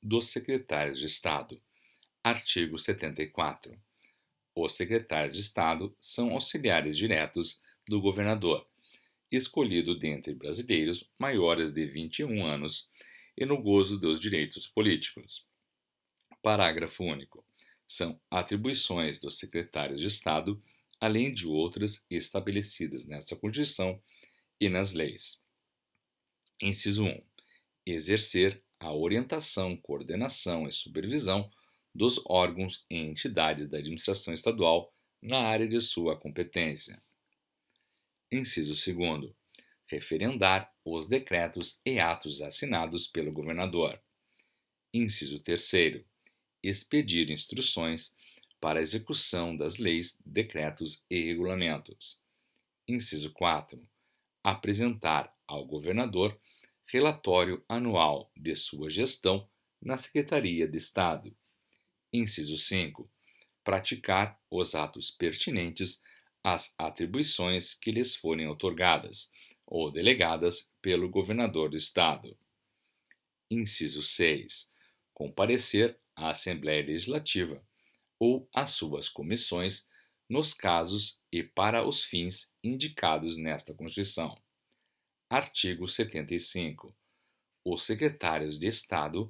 dos secretários de Estado. Artigo 74. Os secretários de Estado são auxiliares diretos do governador, escolhido dentre brasileiros maiores de 21 anos e no gozo dos direitos políticos. Parágrafo único. São atribuições dos secretários de Estado, além de outras estabelecidas nesta Constituição e nas leis. Inciso 1. Exercer a orientação, coordenação e supervisão dos órgãos e entidades da administração estadual na área de sua competência. Inciso 2. Referendar os decretos e atos assinados pelo governador. Inciso 3. Expedir instruções para a execução das leis, decretos e regulamentos. Inciso 4. Apresentar ao governador relatório anual de sua gestão na Secretaria de Estado. Inciso 5. Praticar os atos pertinentes às atribuições que lhes forem outorgadas ou delegadas pelo governador do Estado. Inciso 6. Comparecer à Assembleia Legislativa ou às suas comissões nos casos e para os fins indicados nesta Constituição. Artigo 75. Os secretários de Estado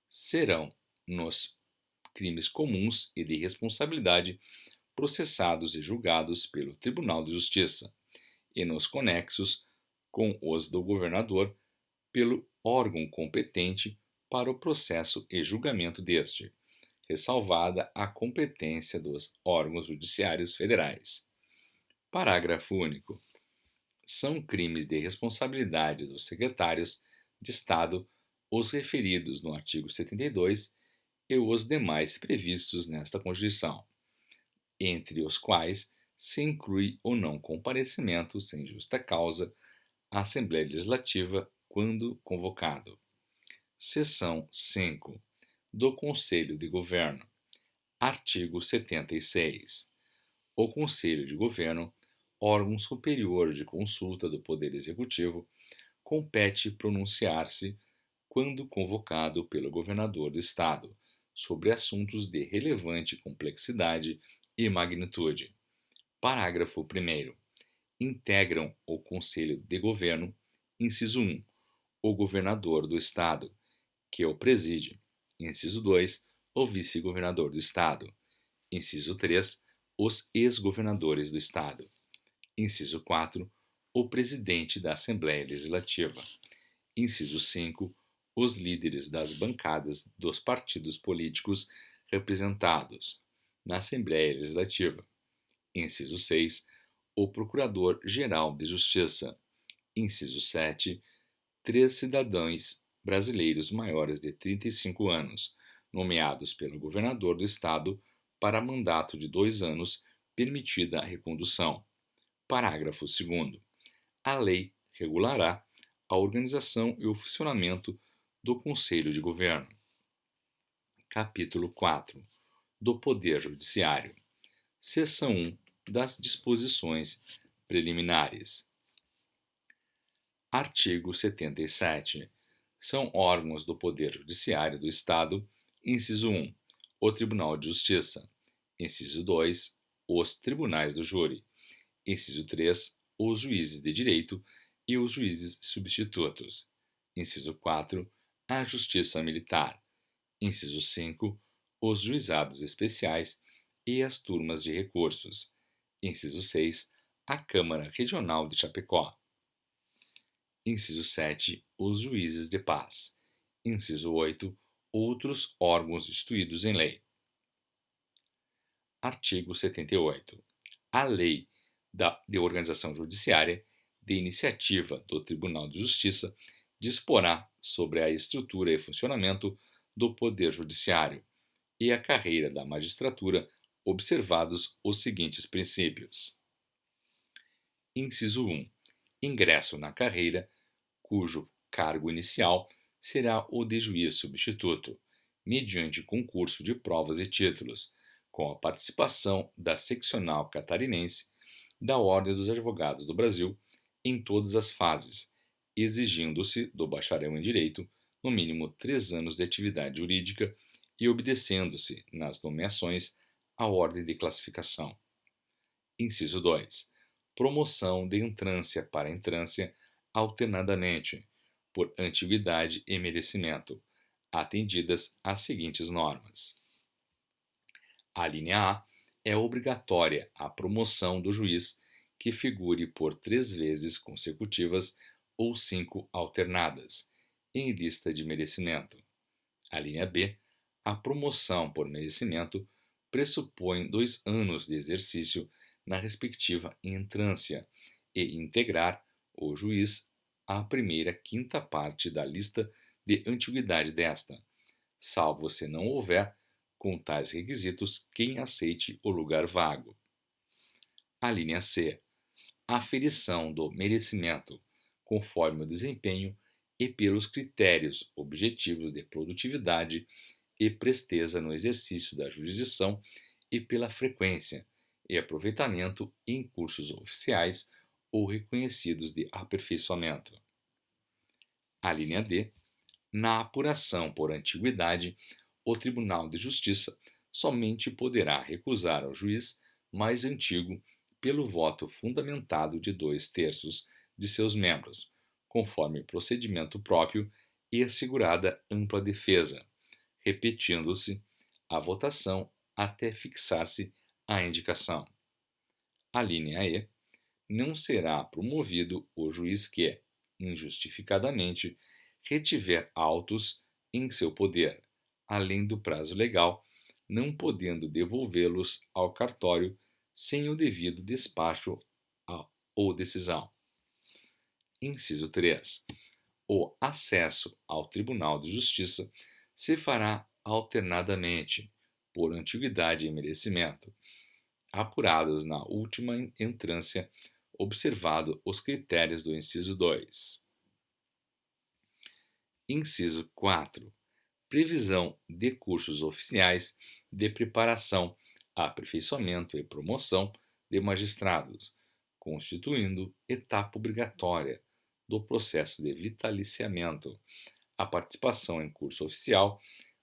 serão, nos crimes comuns e de responsabilidade, processados e julgados pelo Tribunal de Justiça, e nos conexos com os do governador, pelo órgão competente para o processo e julgamento deste, ressalvada a competência dos órgãos judiciários federais. Parágrafo único. São crimes de responsabilidade dos secretários de Estado os referidos no artigo 72 e os demais previstos nesta Constituição, entre os quais se inclui o não comparecimento sem justa causa à Assembleia Legislativa quando convocado. Seção 5. Do Conselho de Governo. Artigo 76. O Conselho de Governo, órgão superior de consulta do Poder Executivo, compete pronunciar-se, quando convocado pelo governador do Estado, sobre assuntos de relevante complexidade e magnitude. Parágrafo 1º. Integram o Conselho de Governo, inciso 1, o governador do Estado, que o preside. Inciso 2, o vice-governador do Estado. Inciso 3, os ex-governadores do Estado. Inciso 4, o presidente da Assembleia Legislativa. Inciso 5, os líderes das bancadas dos partidos políticos representados na Assembleia Legislativa. Inciso 6, o Procurador-Geral de Justiça. Inciso 7, 3 cidadãos brasileiros maiores de 35 anos, nomeados pelo governador do Estado para mandato de 2 anos, permitida a recondução. Parágrafo 2º. A lei regulará a organização e o funcionamento do Conselho de Governo. Capítulo 4. Do Poder Judiciário. Seção 1. Das disposições preliminares. Artigo 77. São órgãos do Poder Judiciário do Estado: inciso 1, o Tribunal de Justiça; inciso 2, os tribunais do júri; inciso 3, os juízes de direito e os juízes substitutos; inciso 4, a Justiça Militar; inciso 5, os juizados especiais e as turmas de recursos; inciso 6, a Câmara Regional de Chapecó; inciso 7, os juízes de paz; inciso 8, outros órgãos instituídos em lei. Artigo 78. A Lei de Organização Judiciária, de iniciativa do Tribunal de Justiça, disporá sobre a estrutura e funcionamento do Poder Judiciário e a carreira da magistratura, observados os seguintes princípios. Inciso 1. Ingresso na carreira, cujo cargo inicial será o de juiz substituto, mediante concurso de provas e títulos, com a participação da seccional catarinense da Ordem dos Advogados do Brasil em todas as fases, exigindo-se do bacharel em Direito no mínimo 3 anos de atividade jurídica e obedecendo-se, nas nomeações, à ordem de classificação. Inciso 2. Promoção de entrância para entrância alternadamente, por antiguidade e merecimento, atendidas as seguintes normas. A linha A é obrigatória a promoção do juiz que figure por 3 vezes consecutivas ou 5 alternadas, em lista de merecimento. A linha B, a promoção por merecimento pressupõe 2 anos de exercício na respectiva entrância e integrar o juiz à primeira quinta parte da lista de antiguidade desta, salvo se não houver, com tais requisitos, quem aceite o lugar vago. A linha C, aferição do merecimento, conforme o desempenho e pelos critérios objetivos de produtividade e presteza no exercício da jurisdição e pela frequência e aproveitamento em cursos oficiais ou reconhecidos de aperfeiçoamento. A linha D, na apuração por antiguidade, o Tribunal de Justiça somente poderá recusar ao juiz mais antigo pelo voto fundamentado de 2/3 de seus membros, conforme procedimento próprio e assegurada ampla defesa, repetindo-se a votação até fixar-se a indicação. A linha E, não será promovido o juiz que, injustificadamente, retiver autos em seu poder, além do prazo legal, não podendo devolvê-los ao cartório sem o devido despacho ou decisão. Inciso 3. O acesso ao Tribunal de Justiça se fará alternadamente, por antiguidade e merecimento, apurados na última entrância, observado os critérios do inciso 2. Inciso 4. Previsão de cursos oficiais de preparação, aperfeiçoamento e promoção de magistrados, constituindo etapa obrigatória do processo de vitaliciamento, a participação em curso oficial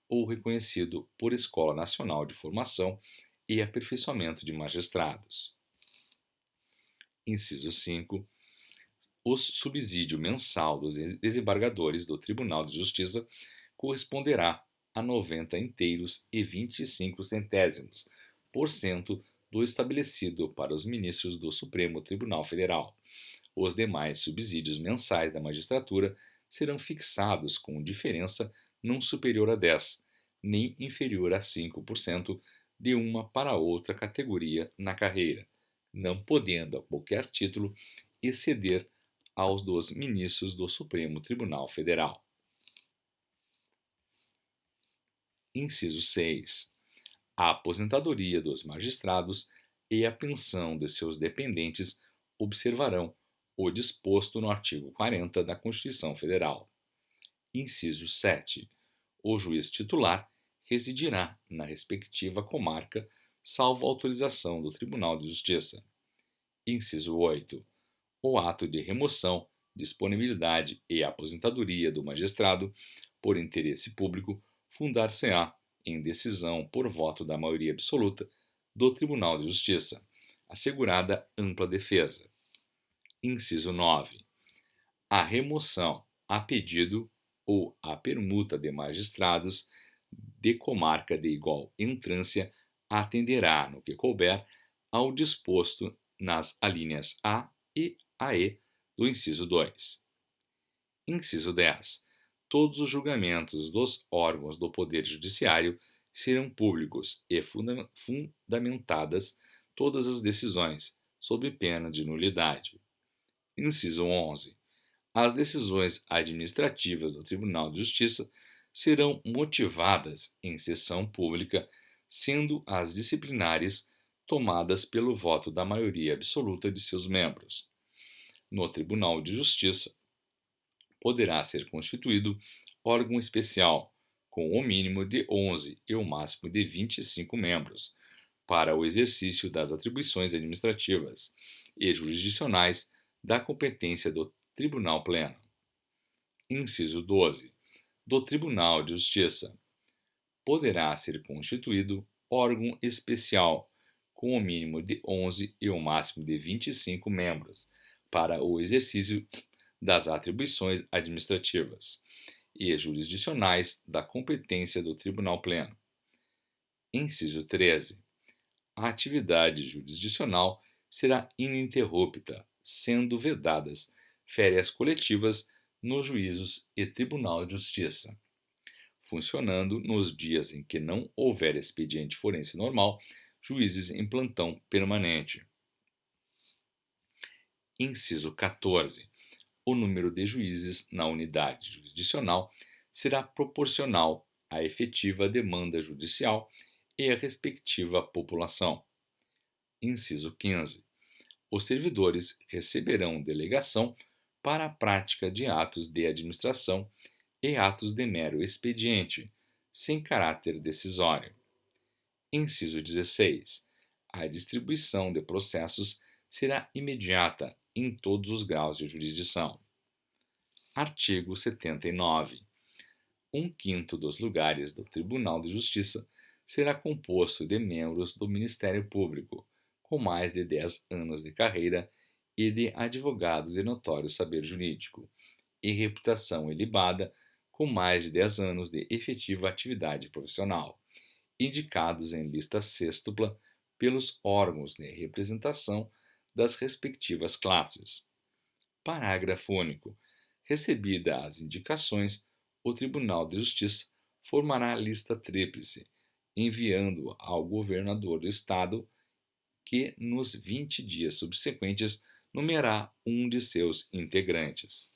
ou reconhecido por Escola Nacional de Formação e Aperfeiçoamento de Magistrados. Inciso 5. O subsídio mensal dos desembargadores do Tribunal de Justiça corresponderá a 90 inteiros e 25 centésimos por cento do estabelecido para os ministros do Supremo Tribunal Federal. Os demais subsídios mensais da magistratura serão fixados com diferença não superior a 10, nem inferior a 5% de uma para outra categoria na carreira, não podendo, a qualquer título, exceder aos dos ministros do Supremo Tribunal Federal. Inciso 6. A aposentadoria dos magistrados e a pensão de seus dependentes observarão o disposto no artigo 40 da Constituição Federal. Inciso 7. O juiz titular residirá na respectiva comarca, salvo autorização do Tribunal de Justiça. Inciso 8. O ato de remoção, disponibilidade e aposentadoria do magistrado, por interesse público, fundar-se-á em decisão por voto da maioria absoluta do Tribunal de Justiça, assegurada ampla defesa. Inciso 9. A remoção a pedido ou a permuta de magistrados de comarca de igual entrância atenderá, no que couber, ao disposto nas alíneas A e AE do inciso 2. Inciso 10. Todos os julgamentos dos órgãos do Poder Judiciário serão públicos e fundamentadas todas as decisões, sob pena de nulidade. Inciso 11. As decisões administrativas do Tribunal de Justiça serão motivadas em sessão pública, sendo as disciplinares tomadas pelo voto da maioria absoluta de seus membros. No Tribunal de Justiça poderá ser constituído órgão especial, com o mínimo de 11 e o máximo de 25 membros, para o exercício das atribuições administrativas e jurisdicionais da competência do Tribunal Pleno. Inciso 12. do Tribunal de Justiça. Poderá ser constituído órgão especial, com o mínimo de 11 e o máximo de 25 membros, para o exercício das atribuições administrativas e jurisdicionais da competência do Tribunal Pleno. Inciso 13. A atividade jurisdicional será ininterrupta, sendo vedadas férias coletivas nos juízos e Tribunal de Justiça, funcionando nos dias em que não houver expediente forense normal, juízes em plantão permanente. Inciso 14. O número de juízes na unidade jurisdicional será proporcional à efetiva demanda judicial e à respectiva população. Inciso 15. Os servidores receberão delegação para a prática de atos de administração e atos de mero expediente, sem caráter decisório. Inciso 16. A distribuição de processos será imediata em todos os graus de jurisdição. Artigo 79. 1/5 dos lugares do Tribunal de Justiça será composto de membros do Ministério Público, com mais de 10 anos de carreira e de advogados de notório saber jurídico e reputação ilibada, com mais de 10 anos de efetiva atividade profissional, indicados em lista sêxtupla pelos órgãos de representação das respectivas classes. Parágrafo único. Recebidas as indicações, o Tribunal de Justiça formará lista tríplice, enviando ao governador do Estado, que nos 20 dias subsequentes nomeará um de seus integrantes.